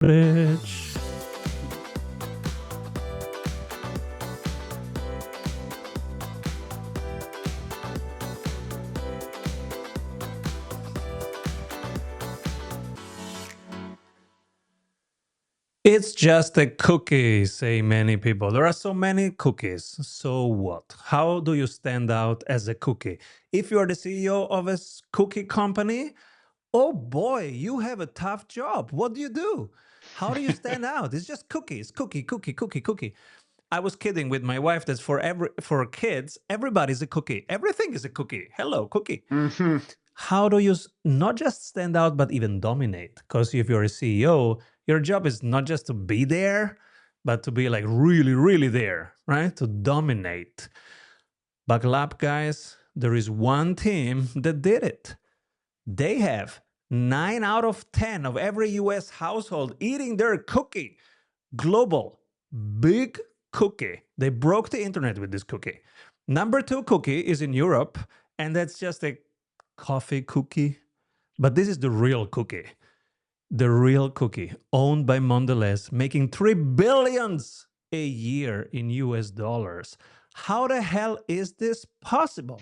Rich. It's just a cookie, say many people. There are so many cookies. So what? How do you stand out as a cookie? If you are the CEO of a cookie company, oh boy, you have a tough job. What do you do? How do you stand out? It's just cookies, cookie, cookie, cookie, cookie. I was kidding with my wife that for kids, everybody's a cookie. Everything is a cookie. Hello, cookie. Hmm. How do you not just stand out but even dominate? Because if you're a CEO, your job is not just to be there, but to be like really, really there, right? To dominate. Buckle up, guys. There is one team that did it. They have 9 out of 10 of every US household eating their cookie. Global, big cookie. They broke the internet with this cookie. Number two cookie is in Europe, and that's just a coffee cookie. But this is the real cookie. The real cookie, owned by Mondelez, making 3 billions a year in US dollars. How the hell is this possible?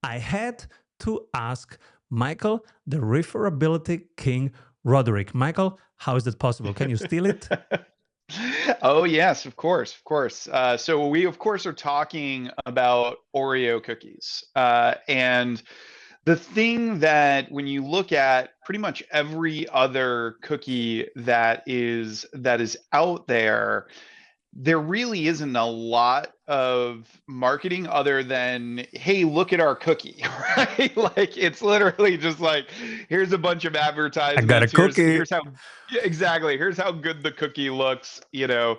I had to ask Michael, the Referability King Roderick. Michael, how is that possible? Can you steal it? Oh yes, of course, of course. So we of course are talking about Oreo cookies, and the thing that when you look at pretty much every other cookie that is out there, there really isn't a lot of marketing other than, hey, look at our cookie, right? Like it's literally just like, here's a bunch of I got a advertisements. Here's cookie. here's how yeah, exactly. Here's how good the cookie looks, you know.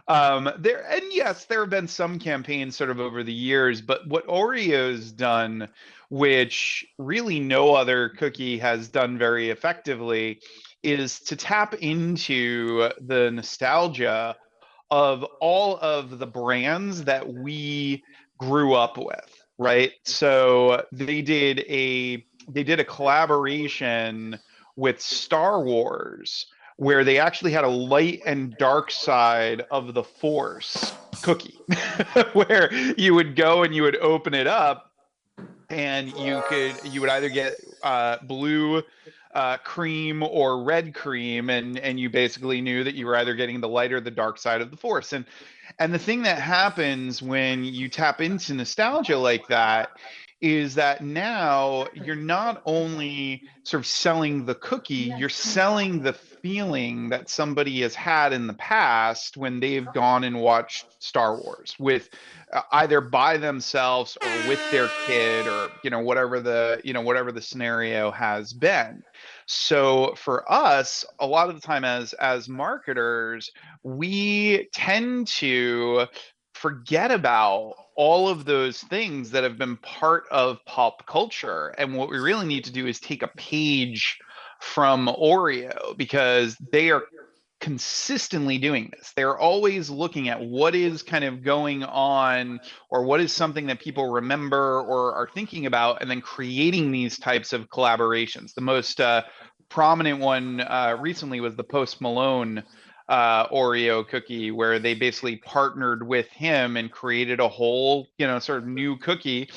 There and yes, there have been some campaigns sort of over the years, but what Oreo's done, which really no other cookie has done very effectively, is to tap into the nostalgia of all of the brands that we grew up with, right? So they did a collaboration with Star Wars where they actually had a light and dark side of the Force cookie where you would go and you would open it up and you would either get blue cream or red cream, and you basically knew that you were either getting the light or the dark side of the force. And the thing that happens when you tap into nostalgia like that is that now you're not only sort of selling the cookie, you're selling the feeling that somebody has had in the past when they've gone and watched Star Wars with either by themselves or with their kid, or whatever the scenario has been. So for us, a lot of the time as marketers, we tend to forget about all of those things that have been part of pop culture. And what we really need to do is take a page from Oreo, because they are consistently doing this. They're always looking at what is kind of going on, or what is something that people remember or are thinking about, and then creating these types of collaborations. The most prominent one recently was the Post Malone Oreo cookie, where they basically partnered with him and created a whole, sort of new cookie,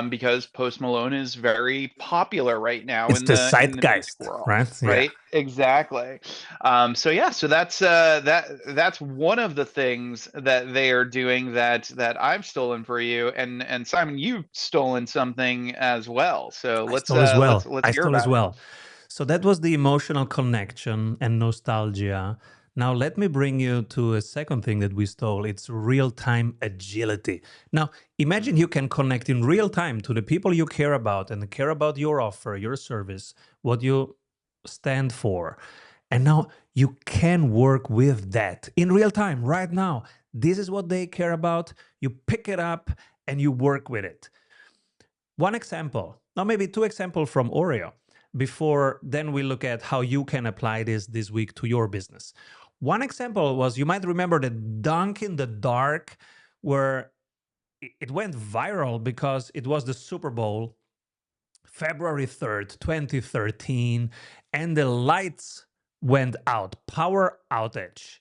because Post Malone is very popular right now It's in the the music zeitgeist, world, right? Yeah. right? Exactly. So yeah, so that's one of the things that they are doing that I've stolen for you, and Simon, you've stolen something as well. So I let's stole as uh let's well. let's I hear stole as about it. well. So that was the emotional connection and nostalgia. Now, let me bring you to a second thing that we stole. It's real time agility. Now, imagine you can connect in real time to the people you care about and care about your offer, your service, what you stand for. And now you can work with that in real time, right now. This is what they care about. You pick it up and you work with it. One example, now maybe two examples from Oreo. Before then we look at how you can apply this week to your business. One example was, you might remember the dunk in the dark, where it went viral because it was the Super Bowl, February 3rd, 2013, and the lights went out, power outage.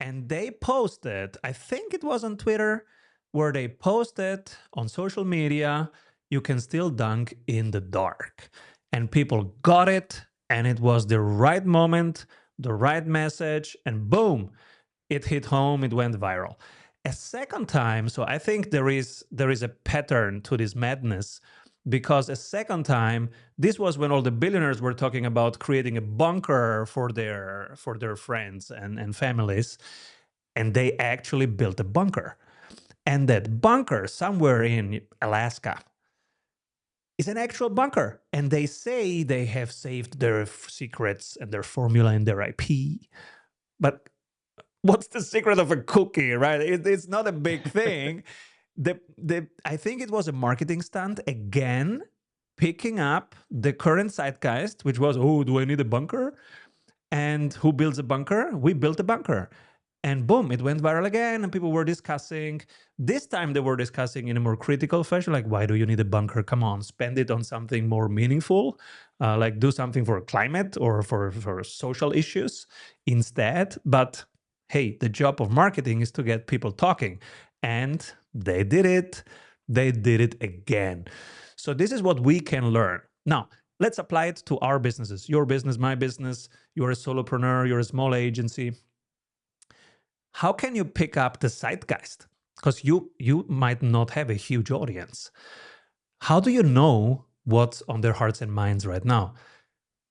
And they posted, I think it was on Twitter, where they posted on social media, you can still dunk in the dark. And people got it, and it was the right moment, the right message, and boom, it hit home, it went viral. A second time, so I think there is a pattern to this madness, because a second time, this was when all the billionaires were talking about creating a bunker for their friends and families, and they actually built a bunker. And that bunker somewhere in Alaska is an actual bunker. And they say they have saved their secrets and their formula and their IP. But what's the secret of a cookie, right? It's not a big thing. I think it was a marketing stunt again, picking up the current zeitgeist, which was, oh, do I need a bunker? And who builds a bunker? We built a bunker. And boom, it went viral again, and people were discussing. This time they were discussing in a more critical fashion, like, why do you need a bunker? Come on, spend it on something more meaningful, like do something for climate or for social issues instead. But hey, the job of marketing is to get people talking. And they did it. They did it again. So this is what we can learn. Now, let's apply it to our businesses. Your business, my business. You're a solopreneur, you're a small agency. How can you pick up the zeitgeist? Because you might not have a huge audience. How do you know what's on their hearts and minds right now?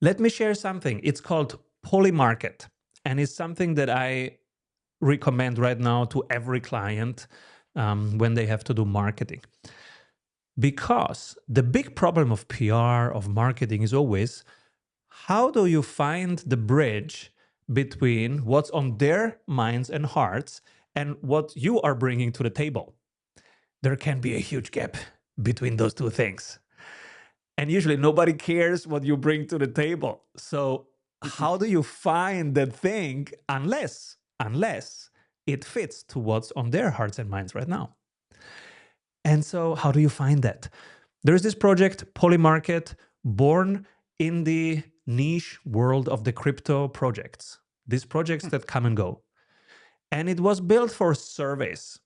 Let me share something. It's called Polymarket, and it's something that I recommend right now to every client when they have to do marketing. Because the big problem of PR, of marketing, is always, how do you find the bridge between what's on their minds and hearts and what you are bringing to the table? There can be a huge gap between those two things. And usually nobody cares what you bring to the table. So how do you find that thing unless it fits to what's on their hearts and minds right now? And so how do you find that? There's this project, Polymarket, born in the niche world of the crypto projects, these projects that come and go. And it was built for surveys.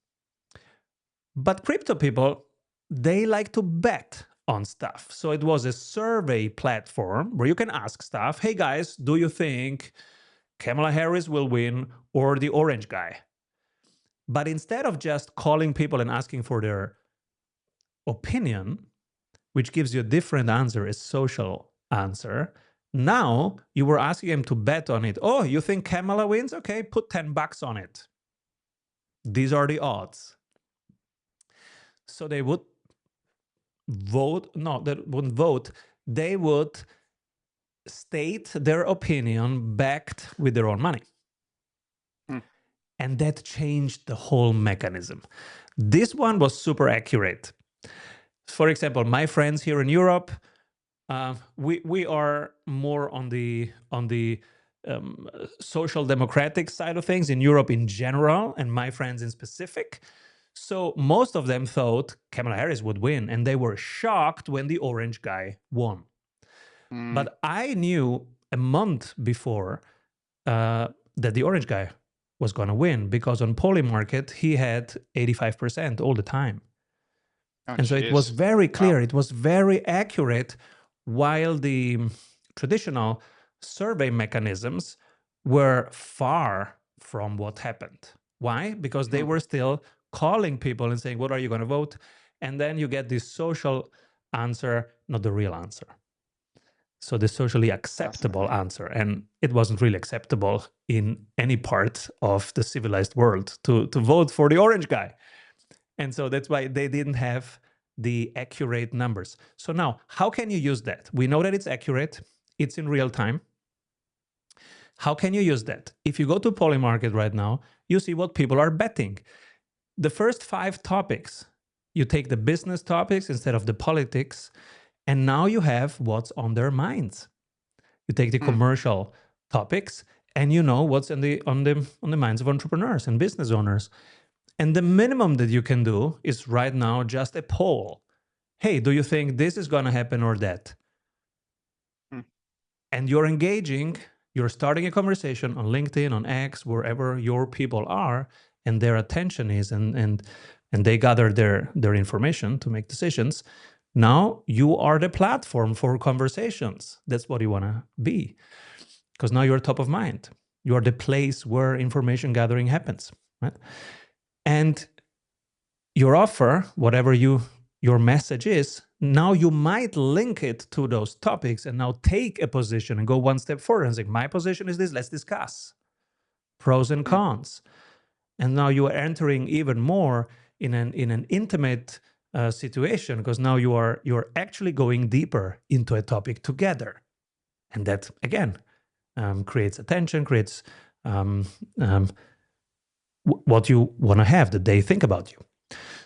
But crypto people, they like to bet on stuff. So it was a survey platform where you can ask stuff. Hey guys, do you think Kamala Harris will win or the orange guy? But instead of just calling people and asking for their opinion, which gives you a different answer, a social answer, now you were asking them to bet on it. Oh, you think Kamala wins? Okay, put $10 on it. These are the odds. So they would vote. No, they wouldn't vote. They would state their opinion backed with their own money. And that changed the whole mechanism. This one was super accurate. For example, my friends here in Europe, we are more on the social democratic side of things in Europe in general, and my friends in specific. So most of them thought Kamala Harris would win, and they were shocked when the orange guy won. But I knew a month before that the orange guy was going to win, because on Polymarket he had 85% all the time. And so it was very clear, it was very accurate, while the traditional survey mechanisms were far from what happened. Why? Because they were still calling people and saying, what are you going to vote? And then you get this social answer, not the real answer. So the socially acceptable answer. And it wasn't really acceptable in any part of the civilized world to vote for the orange guy. And so that's why they didn't have the accurate numbers. So now, how can you use that? We know that it's accurate. It's in real time. How can you use that? If you go to Polymarket right now, you see what people are betting. The first 5 topics, you take the business topics instead of the politics, and now you have what's on their minds. You take the commercial topics, and you know what's on the minds of entrepreneurs and business owners. And the minimum that you can do is right now just a poll. Hey, do you think this is going to happen or that? And you're engaging You're starting a conversation on LinkedIn, on X, wherever your people are, and their attention is, and they gather their information to make decisions. Now you are the platform for conversations. That's what you want to be, because now you're top of mind. You are the place where information gathering happens, right? And your offer, whatever your message is, now you might link it to those topics and now take a position and go one step further and say, my position is this, let's discuss pros and cons. And now you are entering even more in an intimate situation, because now you're actually going deeper into a topic together. And that, again, creates attention, creates what you want to have, that they think about you.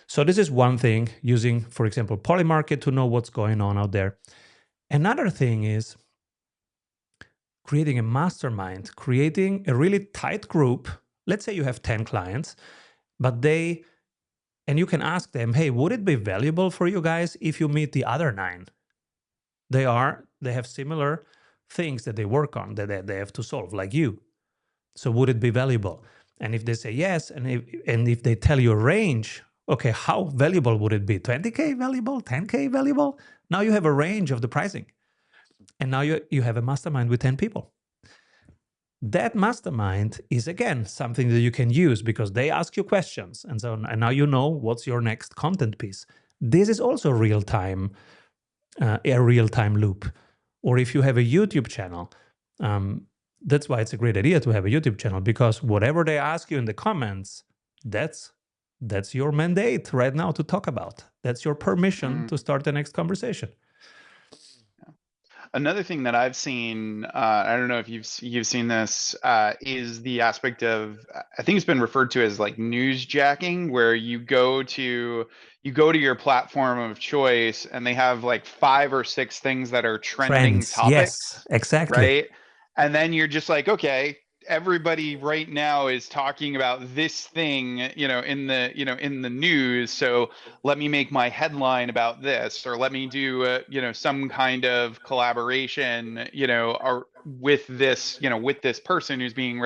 So this is one thing, using, for example, Polymarket to know what's going on out there. Another thing is creating a mastermind, creating a really tight group. Let's say you have 10 clients, but and you can ask them, hey, would it be valuable for you guys if you meet the other 9? They have similar things that they work on, that they have to solve, like you. So would it be valuable? And if they say yes, and if they tell you a range, okay, how valuable would it be? 20K valuable, 10K valuable? Now you have a range of the pricing. And now you have a mastermind with 10 people. That mastermind is, again, something that you can use because they ask you questions. And now you know what's your next content piece. This is also a real-time loop. Or if you have a YouTube channel, that's why it's a great idea to have a YouTube channel, because whatever they ask you in the comments, that's your mandate right now to talk about. That's your permission to start the next conversation. Another thing that I've seen, I don't know if you've seen this, is the aspect of, I think it's been referred to as like newsjacking, where you go to your platform of choice and they have like 5 or 6 things that are trending Trends, yes, topics, exactly. right? And then you're just like, okay, everybody right now is talking about this thing, in the news. So let me make my headline about this, or let me do, some kind of collaboration, or with this, with this person who's being,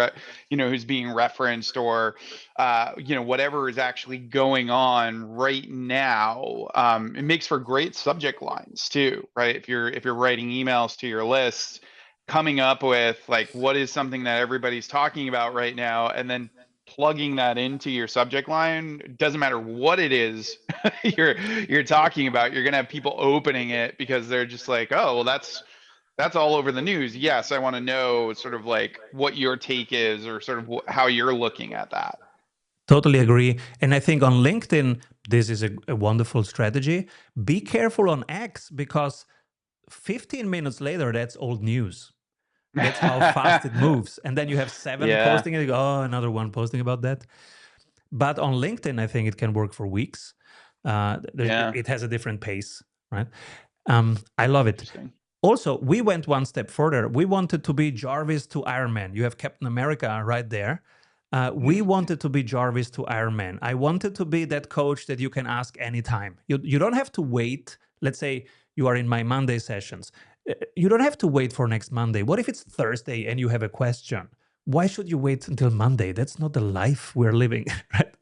who's being referenced, or, whatever is actually going on right now. It makes for great subject lines too, right? If you're writing emails to your list, coming up with like, what is something that everybody's talking about right now, and then plugging that into your subject line. It doesn't matter what it is you're talking about, you're gonna have people opening it because they're just like, oh, well, that's all over the news. Yes, I want to know sort of like what your take is, or sort of how you're looking at that. Totally agree. And I think on LinkedIn, this is a wonderful strategy. Be careful on X, because 15 minutes later, that's old news. That's how fast it moves. And then you have 7 Yeah. posting, and you go, oh, another one posting about that. But on LinkedIn, I think it can work for weeks. Yeah. It has a different pace, right? I love it. Interesting. Also, we went one step further. We wanted to be Jarvis to Iron Man. You have Captain America right there. We wanted to be Jarvis to Iron Man. I wanted to be that coach that you can ask anytime. You don't have to wait. Let's say you are in my Monday sessions. You don't have to wait for next Monday. What if it's Thursday and you have a question? Why should you wait until Monday? That's not the life we're living, right?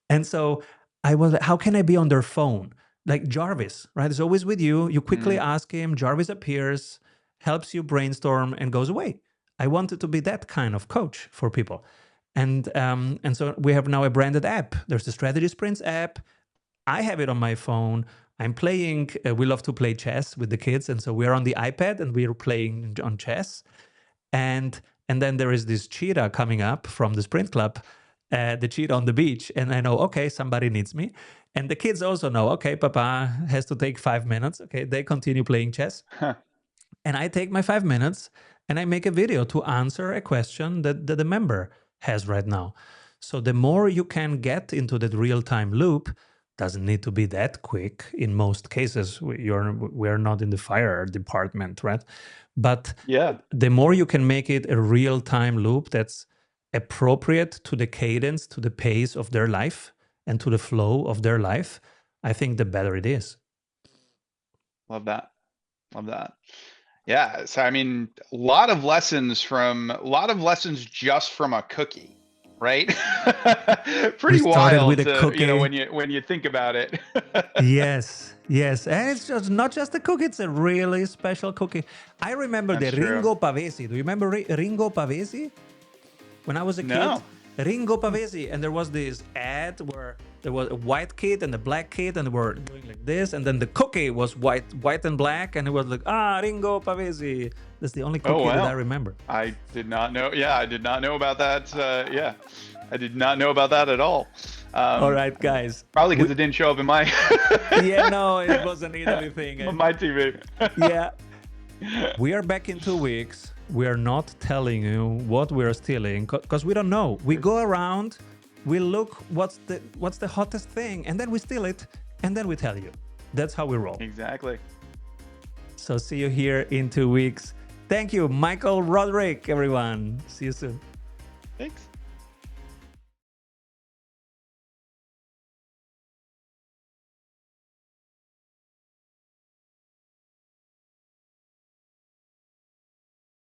And so I was like, how can I be on their phone? Like Jarvis, right? It's always with you. You quickly ask him, Jarvis appears, helps you brainstorm, and goes away. I wanted to be that kind of coach for people. And so we have now a branded app. There's the Strategy Sprints app. I have it on my phone. I'm playing, we love to play chess with the kids. And so we're on the iPad and we're playing on chess. And then there is this cheetah coming up from the sprint club, the cheetah on the beach. And I know, okay, somebody needs me. And the kids also know, okay, Papa has to take 5 minutes. Okay, they continue playing chess. And I take my 5 minutes and I make a video to answer a question that the member has right now. So the more you can get into that real-time loop, doesn't need to be that quick. In most cases, we're not in the fire department, right? But Yeah. the more you can make it a real-time loop that's appropriate to the cadence, to the pace of their life, and to the flow of their life, I think the better it is. Love that. Love that. Yeah, so I mean, a lot of lessons just from a cookie, right? We Pretty started with wild a to, cookie. when you think about it. Yes, yes, and it's just not just a cookie; it's a really special cookie. I remember the That's true. Ringo Pavesi. Do you remember Ringo Pavesi? When I was a kid, No. Ringo Pavesi, and there was this ad where there was a white kid and a black kid, and they were doing like this, and then the cookie was white and black, and it was like Ringo Pavesi. That's the only Oh cookie that I wow. remember. I did not know. Yeah, I did not know about that. Yeah, I did not know about that at all. All right, guys. Probably because it didn't show up in my Yeah, no, it was an Italy thing. my TV. Yeah. We are back in 2 weeks. We are not telling you what we are stealing because we don't know. We go around, we look what's the hottest thing, and then we steal it, and then we tell you. That's how we roll. Exactly. So see you here in 2 weeks. Thank you, Michael Roderick, everyone. See you soon. Thanks.